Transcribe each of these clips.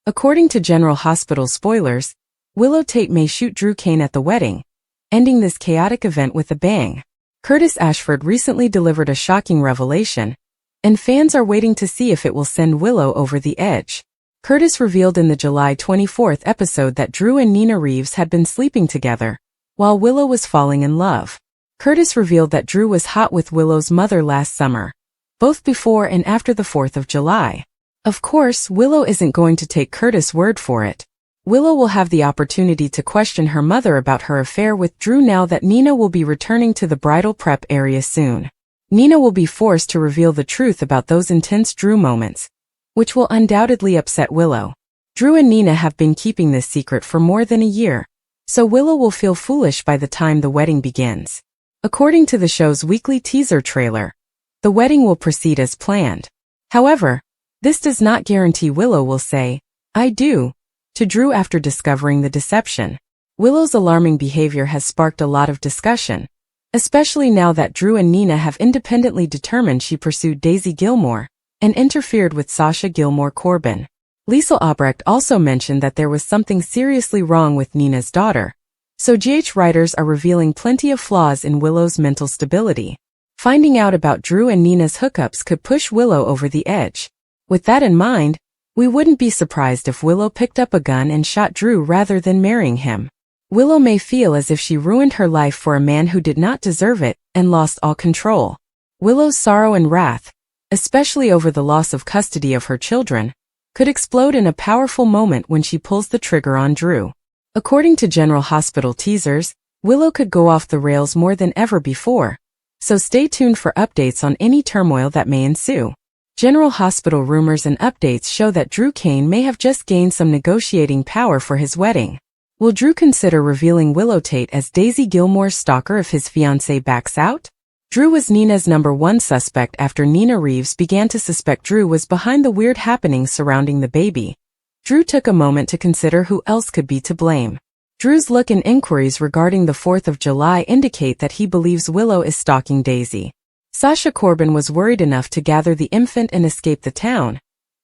According to General Hospital spoilers, Willow Tate may shoot Drew Kane at the wedding, ending this chaotic event with a bang. Curtis Ashford recently delivered a shocking revelation, and fans are waiting to see if it will send Willow over the edge. Curtis revealed in the July 24th episode that Drew and Nina Reeves had been sleeping together, while Willow was falling in love. Curtis revealed that Drew was hot with Willow's mother last summer, both before and after the 4th of July. Of course, Willow isn't going to take Curtis' word for it. Willow will have the opportunity to question her mother about her affair with Drew now that Nina will be returning to the bridal prep area soon. Nina will be forced to reveal the truth about those intense Drew moments, which will undoubtedly upset Willow. Drew and Nina have been keeping this secret for more than a year, so Willow will feel foolish by the time the wedding begins. According to the show's weekly teaser trailer, the wedding will proceed as planned. However, this does not guarantee Willow will say, "I do," to Drew after discovering the deception. Willow's alarming behavior has sparked a lot of discussion, especially now that Drew and Nina have independently determined she pursued Daisy Gilmore and interfered with Sasha Gilmore Corbin. Liesl Obrecht also mentioned that there was something seriously wrong with Nina's daughter, so GH writers are revealing plenty of flaws in Willow's mental stability. Finding out about Drew and Nina's hookups could push Willow over the edge. With that in mind, we wouldn't be surprised if Willow picked up a gun and shot Drew rather than marrying him. Willow may feel as if she ruined her life for a man who did not deserve it and lost all control. Willow's sorrow and wrath, especially over the loss of custody of her children, could explode in a powerful moment when she pulls the trigger on Drew. According to General Hospital teasers, Willow could go off the rails more than ever before, so stay tuned for updates on any turmoil that may ensue. General Hospital rumors and updates show that Drew Kane may have just gained some negotiating power for his wedding. Will Drew consider revealing Willow Tate as Daisy Gilmore's stalker if his fiancée backs out? Drew was Nina's #1 suspect after Nina Reeves began to suspect Drew was behind the weird happenings surrounding the baby. Drew took a moment to consider who else could be to blame. Drew's look and inquiries regarding the 4th of July indicate that he believes Willow is stalking Daisy. Sasha Corbin was worried enough to gather the infant and escape the town,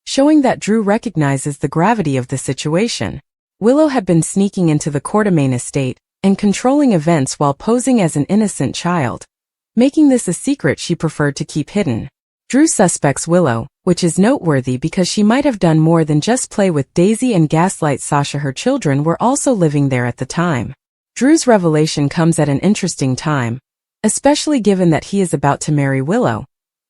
showing that Drew recognizes the gravity of the situation. Willow had been sneaking into the Quartermain estate and controlling events while posing as an innocent child, making this a secret she preferred to keep hidden. Drew suspects Willow, which is noteworthy because she might have done more than just play with Daisy and gaslight Sasha. Her children were also living there at the time. Drew's revelation comes at an interesting time, especially given that he is about to marry Willow,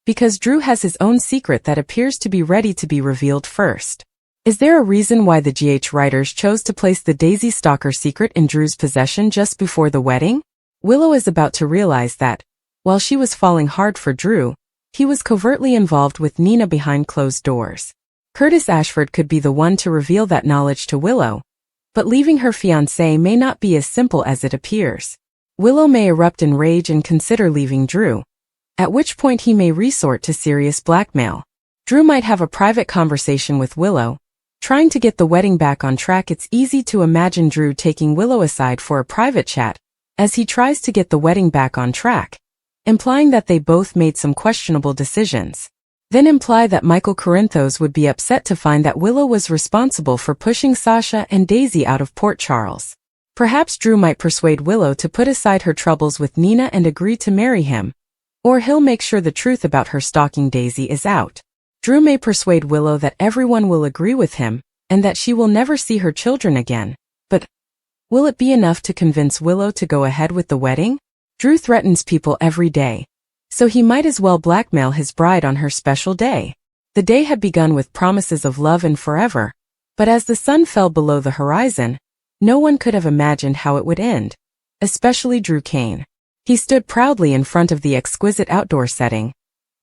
because Drew has his own secret that appears to be ready to be revealed first. Is there a reason why the GH writers chose to place the Daisy stalker secret in Drew's possession just before the wedding? Willow is about to realize that, while she was falling hard for Drew, he was covertly involved with Nina behind closed doors. Curtis Ashford could be the one to reveal that knowledge to Willow, but leaving her fiancé may not be as simple as it appears. Willow may erupt in rage and consider leaving Drew, at which point he may resort to serious blackmail. Drew might have a private conversation with Willow, trying to get the wedding back on track. It's easy to imagine Drew taking Willow aside for a private chat, as he tries to get the wedding back on track, implying that they both made some questionable decisions. Then imply that Michael Corinthos would be upset to find that Willow was responsible for pushing Sasha and Daisy out of Port Charles. Perhaps Drew might persuade Willow to put aside her troubles with Nina and agree to marry him, or he'll make sure the truth about her stalking Daisy is out. Drew may persuade Willow that everyone will agree with him, and that she will never see her children again, but will it be enough to convince Willow to go ahead with the wedding? Drew threatens people every day, so he might as well blackmail his bride on her special day. The day had begun with promises of love and forever, but as the sun fell below the horizon, no one could have imagined how it would end, especially Drew Kane. He stood proudly in front of the exquisite outdoor setting,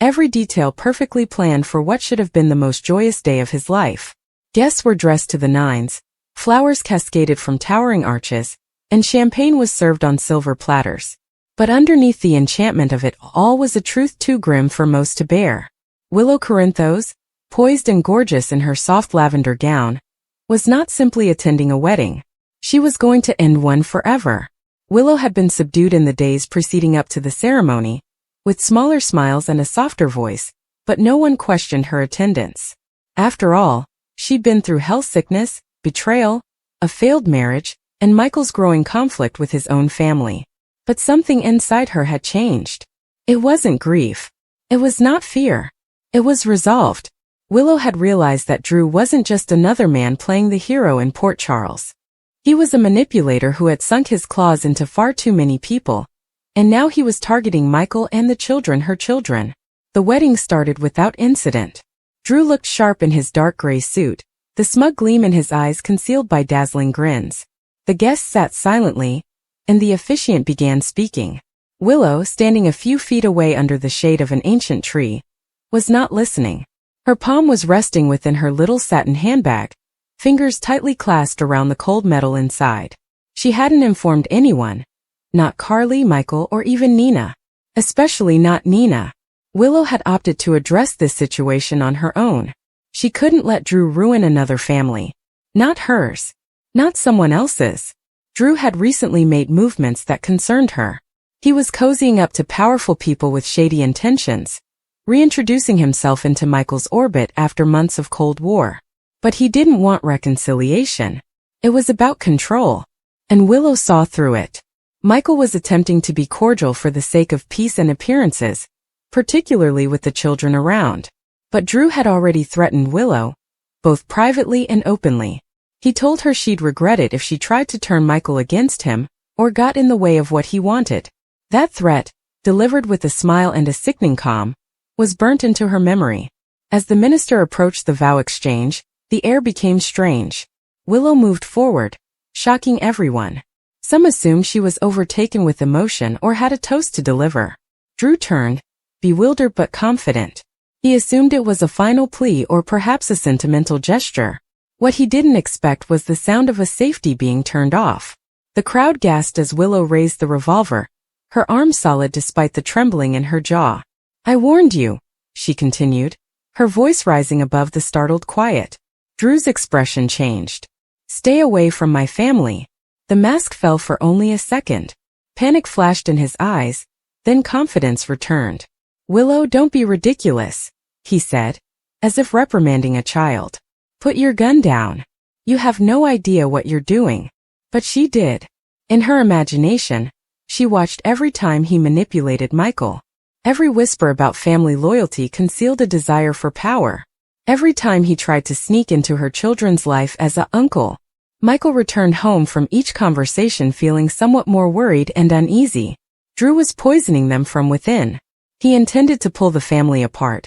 every detail perfectly planned for what should have been the most joyous day of his life. Guests were dressed to the nines, flowers cascaded from towering arches, and champagne was served on silver platters. But underneath the enchantment of it all was a truth too grim for most to bear. Willow Corinthos, poised and gorgeous in her soft lavender gown, was not simply attending a wedding. She was going to end one forever. Willow had been subdued in the days preceding up to the ceremony, with smaller smiles and a softer voice, but no one questioned her attendance. After all, She'd been through health sickness, betrayal, a failed marriage, and Michael's growing conflict with his own family. But something inside her had changed. It wasn't grief. It was not fear. It was resolved. Willow had realized that Drew wasn't just another man playing the hero in Port Charles. He was a manipulator who had sunk his claws into far too many people, and now he was targeting Michael and the children, her children. The wedding started without incident. Drew looked sharp in his dark gray suit, the smug gleam in his eyes concealed by dazzling grins. The guests sat silently, and the officiant began speaking. Willow, standing a few feet away under the shade of an ancient tree, was not listening. Her palm was resting within her little satin handbag, fingers tightly clasped around the cold metal inside. She hadn't informed anyone, not Carly, Michael, or even Nina. Especially not Nina. Willow had opted to address this situation on her own. She couldn't let Drew ruin another family. Not hers. Not someone else's. Drew had recently made movements that concerned her. He was cozying up to powerful people with shady intentions, reintroducing himself into Michael's orbit after months of Cold War. But he didn't want reconciliation. It was about control. And Willow saw through it. Michael was attempting to be cordial for the sake of peace and appearances, particularly with the children around. But Drew had already threatened Willow, both privately and openly. He told her she'd regret it if she tried to turn Michael against him or got in the way of what he wanted. That threat, delivered with a smile and a sickening calm, was burnt into her memory. As the minister approached the vow exchange, the air became strange. Willow moved forward, shocking everyone. Some assumed she was overtaken with emotion or had a toast to deliver. Drew turned, bewildered but confident. He assumed it was a final plea or perhaps a sentimental gesture. What he didn't expect was the sound of a safety being turned off. The crowd gasped as Willow raised the revolver, her arm solid despite the trembling in her jaw. "I warned you," she continued, her voice rising above the startled quiet. Drew's expression changed. "Stay away from my family." The mask fell for only a second. Panic flashed in his eyes, then confidence returned. "Willow, don't be ridiculous," he said, as if reprimanding a child. "Put your gun down. You have no idea what you're doing." But she did. In her imagination, she watched every time he manipulated Michael. Every whisper about family loyalty concealed a desire for power. Every time he tried to sneak into her children's life as a uncle. Michael returned home from each conversation feeling somewhat more worried and uneasy. Drew was poisoning them from within. He intended to pull the family apart,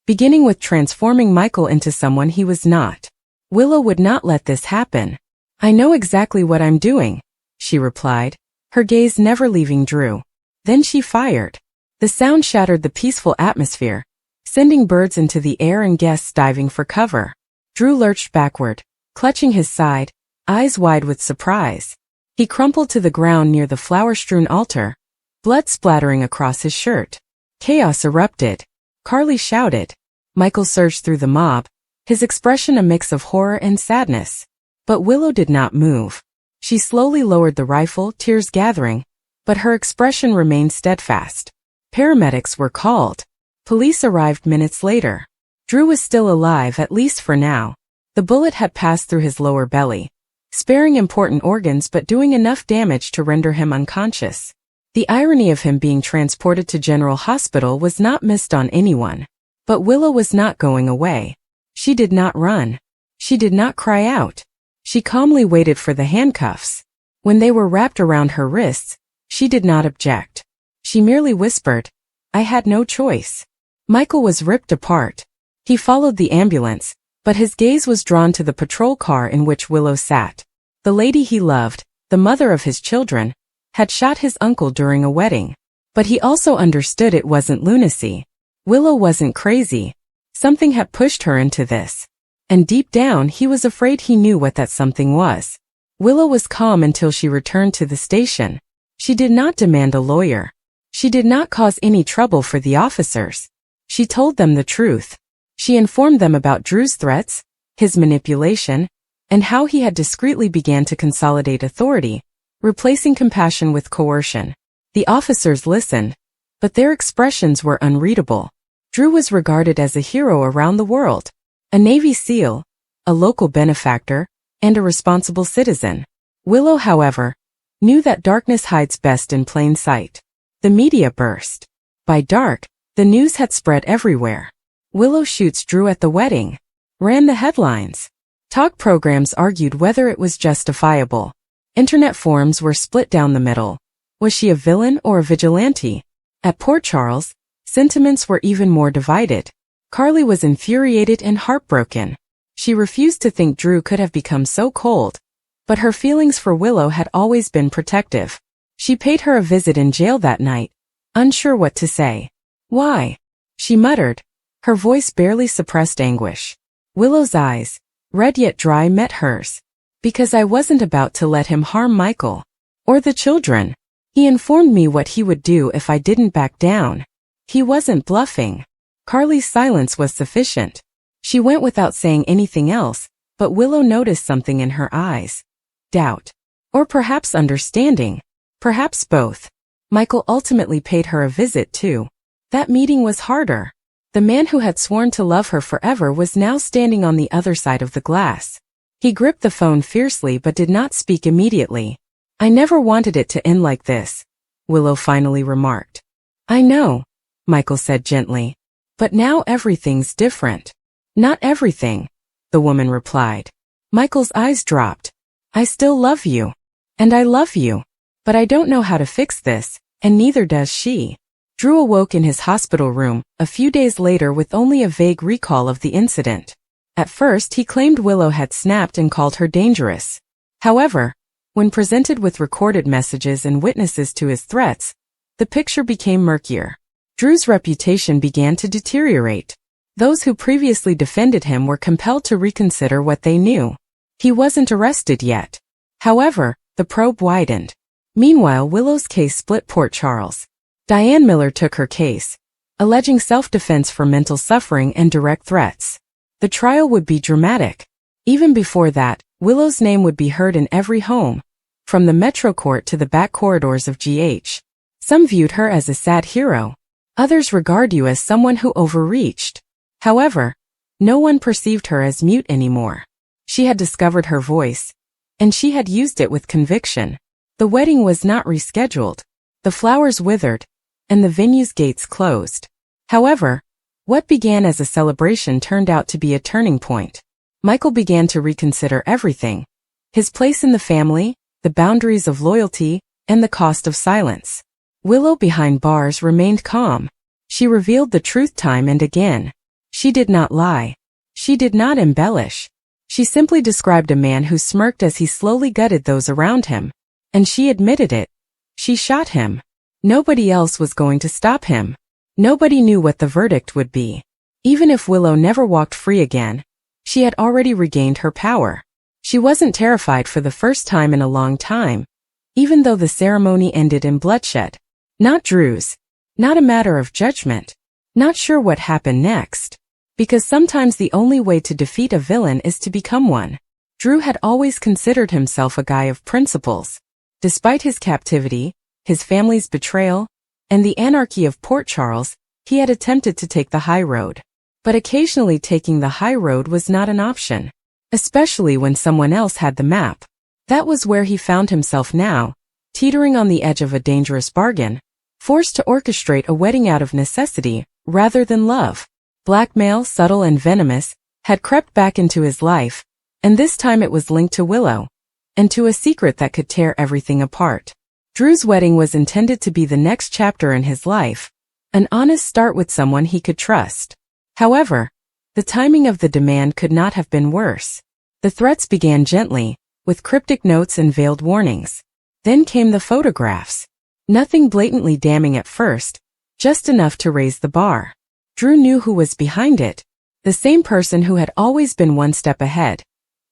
beginning with transforming Michael into someone he was not. Willow would not let this happen. "I know exactly what I'm doing," she replied, her gaze never leaving Drew. Then she fired. The sound shattered the peaceful atmosphere, sending birds into the air and guests diving for cover. Drew lurched backward, clutching his side, eyes wide with surprise. He crumpled to the ground near the flower-strewn altar, blood splattering across his shirt. Chaos erupted. Carly shouted. Michael surged through the mob, his expression a mix of horror and sadness. But Willow did not move. She slowly lowered the rifle, tears gathering, but her expression remained steadfast. Paramedics were called. Police arrived minutes later. Drew was still alive, at least for now. The bullet had passed through his lower belly, sparing important organs but doing enough damage to render him unconscious. The irony of him being transported to General Hospital was not missed on anyone. But Willow was not going away. She did not run. She did not cry out. She calmly waited for the handcuffs. When they were wrapped around her wrists, she did not object. She merely whispered, "I had no choice." Michael was ripped apart. He followed the ambulance, but his gaze was drawn to the patrol car in which Willow sat. The lady he loved, the mother of his children, had shot his uncle during a wedding. But he also understood it wasn't lunacy. Willow wasn't crazy. Something had pushed her into this. And deep down he was afraid he knew what that something was. Willow was calm until she returned to the station. She did not demand a lawyer. She did not cause any trouble for the officers. She told them the truth. She informed them about Drew's threats, his manipulation, and how he had discreetly began to consolidate authority, replacing compassion with coercion. The officers listened, but their expressions were unreadable. Drew was regarded as a hero around the world, a Navy SEAL, a local benefactor, and a responsible citizen. Willow, however, knew that darkness hides best in plain sight. The media burst. By dark, the news had spread everywhere. Willow shoots Drew at the wedding. Ran the headlines. Talk programs argued whether it was justifiable. Internet forums were split down the middle. Was she a villain or a vigilante? At Port Charles, sentiments were even more divided. Carly was infuriated and heartbroken. She refused to think Drew could have become so cold, but her feelings for Willow had always been protective. She paid her a visit in jail that night, unsure what to say. "Why?" she muttered, her voice barely suppressed anguish. Willow's eyes, red yet dry, met hers. "Because I wasn't about to let him harm Michael. Or the children. He informed me what he would do if I didn't back down. He wasn't bluffing." Carly's silence was sufficient. She went without saying anything else, but Willow noticed something in her eyes. Doubt. Or perhaps understanding. Perhaps both. Michael ultimately paid her a visit too. That meeting was harder. The man who had sworn to love her forever was now standing on the other side of the glass. He gripped the phone fiercely but did not speak immediately. "I never wanted it to end like this," Willow finally remarked. "I know," Michael said gently. "But now everything's different." "Not everything," the woman replied. Michael's eyes dropped. "I still love you. And I love you. But I don't know how to fix this, and neither does she." Drew awoke in his hospital room a few days later with only a vague recall of the incident. At first he claimed Willow had snapped and called her dangerous. However, when presented with recorded messages and witnesses to his threats, the picture became murkier. Drew's reputation began to deteriorate. Those who previously defended him were compelled to reconsider what they knew. He wasn't arrested yet. However, the probe widened. Meanwhile, Willow's case split Port Charles. Diane Miller took her case, alleging self-defense for mental suffering and direct threats. The trial would be dramatic. Even before that, Willow's name would be heard in every home, from the Metro Court to the back corridors of GH. Some viewed her as a sad hero. Others regard you as someone who overreached. However, no one perceived her as mute anymore. She had discovered her voice, and she had used it with conviction. The wedding was not rescheduled. The flowers withered, and the venue's gates closed. However, what began as a celebration turned out to be a turning point. Michael began to reconsider everything: his place in the family, the boundaries of loyalty, and the cost of silence. Willow behind bars remained calm. She revealed the truth time and again. She did not lie. She did not embellish. She simply described a man who smirked as he slowly gutted those around him. And she admitted it. She shot him. Nobody else was going to stop him. Nobody knew what the verdict would be. Even if Willow never walked free again, she had already regained her power. She wasn't terrified for the first time in a long time, even though the ceremony ended in bloodshed. Not Drew's. Not a matter of judgment. Not sure what happened next. Because sometimes the only way to defeat a villain is to become one. Drew had always considered himself a guy of principles. Despite his captivity, his family's betrayal, and the anarchy of Port Charles, he had attempted to take the high road. But occasionally taking the high road was not an option, especially when someone else had the map. That was where he found himself now, teetering on the edge of a dangerous bargain, forced to orchestrate a wedding out of necessity rather than love. Blackmail, subtle and venomous, had crept back into his life, and this time it was linked to Willow, and to a secret that could tear everything apart. Drew's wedding was intended to be the next chapter in his life, an honest start with someone he could trust. However, the timing of the demand could not have been worse. The threats began gently, with cryptic notes and veiled warnings. Then came the photographs. Nothing blatantly damning at first, just enough to raise the bar. Drew knew who was behind it, the same person who had always been one step ahead.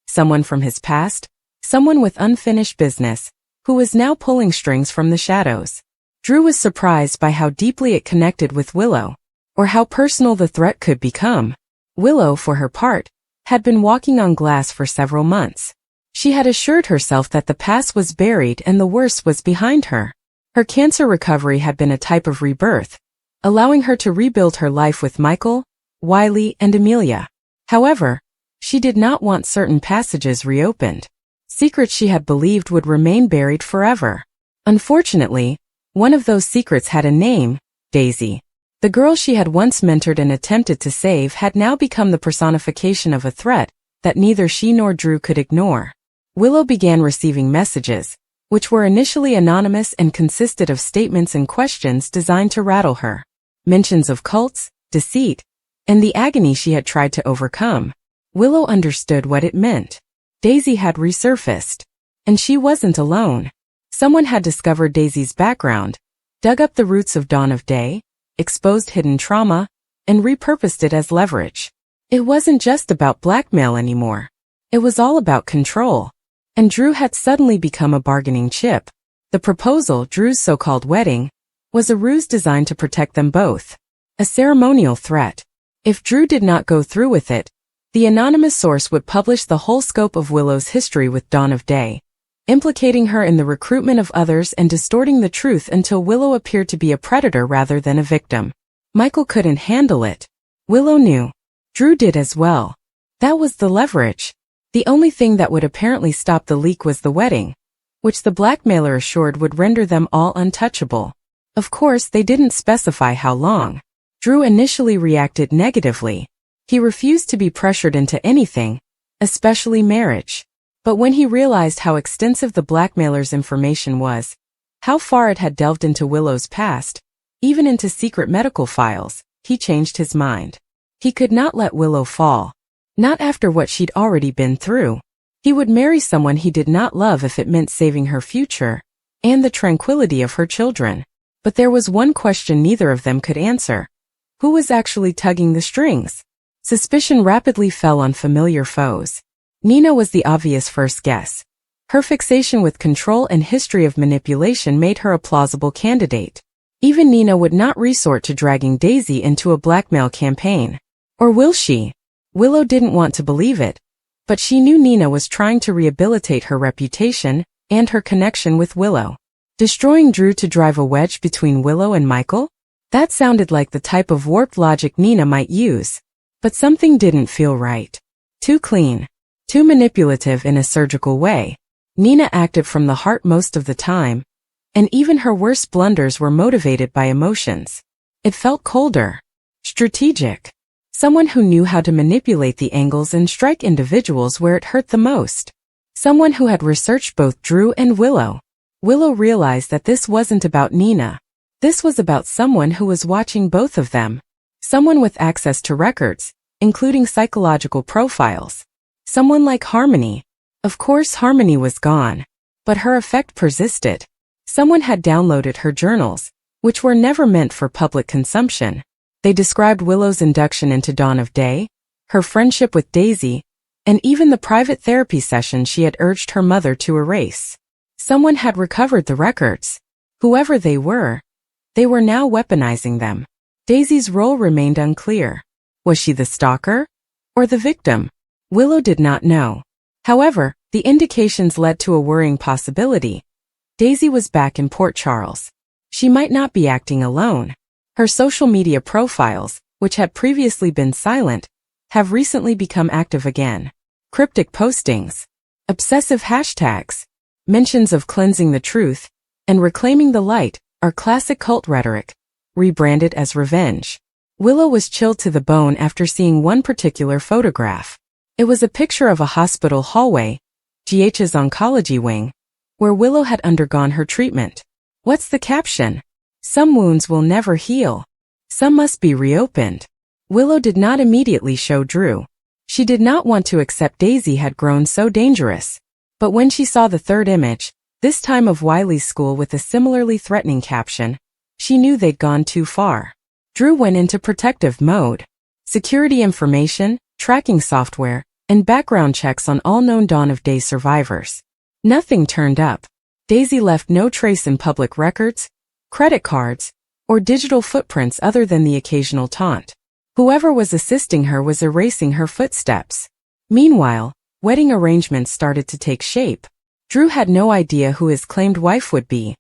Someone from his past, someone with unfinished business, who was now pulling strings from the shadows. Drew was surprised by how deeply it connected with Willow, or how personal the threat could become. Willow, for her part, had been walking on glass for several months. She had assured herself that the past was buried and the worst was behind her. Her cancer recovery had been a type of rebirth, allowing her to rebuild her life with Michael, Wiley, and Amelia. However, She did not want certain passages reopened. Secrets she had believed would remain buried forever. Unfortunately, one of those secrets had a name, Daisy. The girl she had once mentored and attempted to save had now become the personification of a threat that neither she nor Drew could ignore. Willow began receiving messages, which were initially anonymous and consisted of statements and questions designed to rattle her. Mentions of cults, deceit, and the agony she had tried to overcome. Willow understood what it meant. Daisy had resurfaced. And she wasn't alone. Someone had discovered Daisy's background, dug up the roots of Dawn of Day, exposed hidden trauma, and repurposed it as leverage. It wasn't just about blackmail anymore. It was all about control. And Drew had suddenly become a bargaining chip. The proposal, Drew's so-called wedding, was a ruse designed to protect them both. A ceremonial threat. If Drew did not go through with it, the anonymous source would publish the whole scope of Willow's history with Dawn of Day, implicating her in the recruitment of others and distorting the truth until Willow appeared to be a predator rather than a victim. Michael couldn't handle it. Willow knew. Drew did as well. That was the leverage. The only thing that would apparently stop the leak was the wedding, which the blackmailer assured would render them all untouchable. Of course, they didn't specify how long. Drew initially reacted negatively. He refused to be pressured into anything, especially marriage. But when he realized how extensive the blackmailer's information was, how far it had delved into Willow's past, even into secret medical files, he changed his mind. He could not let Willow fall. Not after what she'd already been through. He would marry someone he did not love if it meant saving her future, and the tranquility of her children. But there was one question neither of them could answer. Who was actually tugging the strings? Suspicion rapidly fell on familiar foes. Nina was the obvious first guess. Her fixation with control and history of manipulation made her a plausible candidate. Even Nina would not resort to dragging Daisy into a blackmail campaign. Or will she? Willow didn't want to believe it, but she knew Nina was trying to rehabilitate her reputation and her connection with Willow. Destroying Drew to drive a wedge between Willow and Michael? That sounded like the type of warped logic Nina might use. But something didn't feel right. Too clean. Too manipulative in a surgical way. Nina acted from the heart most of the time, and even her worst blunders were motivated by emotions. It felt colder. Strategic. Someone who knew how to manipulate the angles and strike individuals where it hurt the most. Someone who had researched both Drew and Willow. Willow realized that this wasn't about Nina. This was about someone who was watching both of them. Someone with access to records, including psychological profiles. Someone like Harmony. Of course Harmony was gone. But her effect persisted. Someone had downloaded her journals, which were never meant for public consumption. They described Willow's induction into Dawn of Day, her friendship with Daisy, and even the private therapy session she had urged her mother to erase. Someone had recovered the records. Whoever they were now weaponizing them. Daisy's role remained unclear. Was she the stalker? Or the victim? Willow did not know. However, the indications led to a worrying possibility. Daisy was back in Port Charles. She might not be acting alone. Her social media profiles, which had previously been silent, have recently become active again. Cryptic postings, obsessive hashtags, mentions of cleansing the truth, and reclaiming the light are classic cult rhetoric, rebranded as revenge. Willow was chilled to the bone after seeing one particular photograph. It was a picture of a hospital hallway, GH's oncology wing, where Willow had undergone her treatment. What's the caption? Some wounds will never heal. Some must be reopened. Willow did not immediately show Drew. She did not want to accept Daisy had grown so dangerous. But when she saw the third image, this time of Wiley's school with a similarly threatening caption, she knew they'd gone too far. Drew went into protective mode. Security information, tracking software, and background checks on all known Dawn of Day survivors. Nothing turned up. Daisy left no trace in public records, credit cards, or digital footprints other than the occasional taunt. Whoever was assisting her was erasing her footsteps. Meanwhile, wedding arrangements started to take shape. Drew had no idea who his claimed wife would be.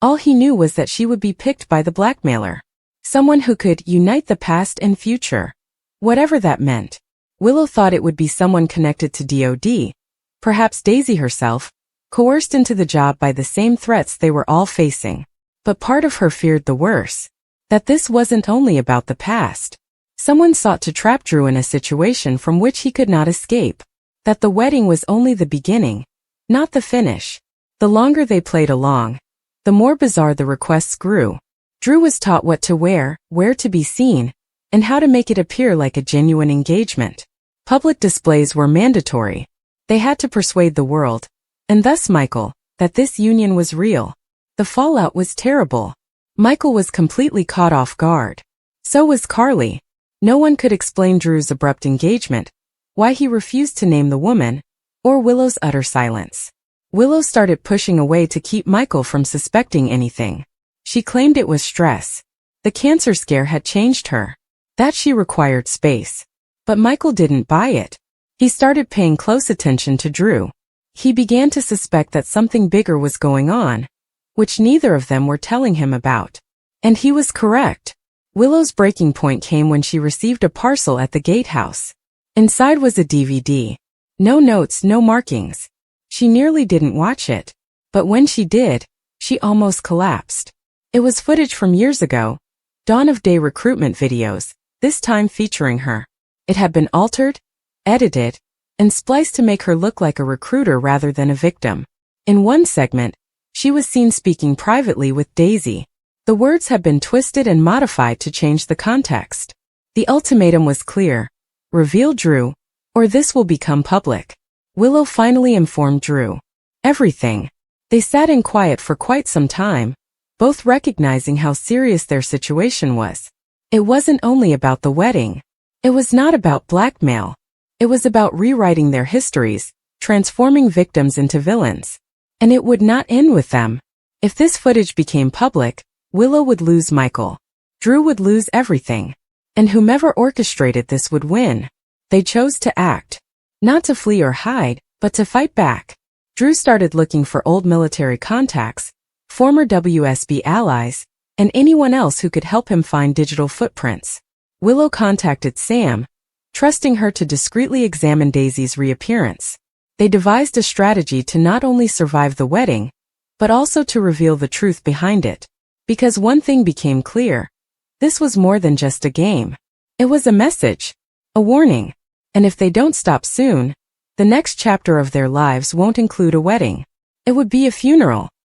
All he knew was that she would be picked by the blackmailer. Someone who could unite the past and future. Whatever that meant. Willow thought it would be someone connected to DOD, perhaps Daisy herself, coerced into the job by the same threats they were all facing. But part of her feared the worst, that this wasn't only about the past. Someone sought to trap Drew in a situation from which he could not escape. That the wedding was only the beginning, not the finish. The longer they played along, the more bizarre the requests grew. Drew was taught what to wear, where to be seen, and how to make it appear like a genuine engagement. Public displays were mandatory. They had to persuade the world, and thus Michael, that this union was real. The fallout was terrible. Michael was completely caught off guard. So was Carly. No one could explain Drew's abrupt engagement, why he refused to name the woman, or Willow's utter silence. Willow started pushing away to keep Michael from suspecting anything. She claimed it was stress. The cancer scare had changed her. That she required space. But Michael didn't buy it. He started paying close attention to Drew. He began to suspect that something bigger was going on, which neither of them were telling him about. And he was correct. Willow's breaking point came when she received a parcel at the gatehouse. Inside was a DVD. No notes, no markings. She nearly didn't watch it. But when she did, she almost collapsed. It was footage from years ago, dawn of day recruitment videos, this time featuring her. It had been altered, edited, and spliced to make her look like a recruiter rather than a victim. In one segment, she was seen speaking privately with Daisy. The words had been twisted and modified to change the context. The ultimatum was clear: reveal Drew, or this will become public. Willow finally informed Drew. Everything. They sat in quiet for quite some time, both recognizing how serious their situation was. It wasn't only about the wedding. It was not about blackmail. It was about rewriting their histories, transforming victims into villains. And it would not end with them. If this footage became public, Willow would lose Michael. Drew would lose everything. And whomever orchestrated this would win. They chose to act. Not to flee or hide, but to fight back. Drew started looking for old military contacts, former WSB allies, and anyone else who could help him find digital footprints. Willow contacted Sam, trusting her to discreetly examine Daisy's reappearance. They devised a strategy to not only survive the wedding, but also to reveal the truth behind it. Because one thing became clear: this was more than just a game. It was a message, a warning. And if they don't stop soon, the next chapter of their lives won't include a wedding. It would be a funeral.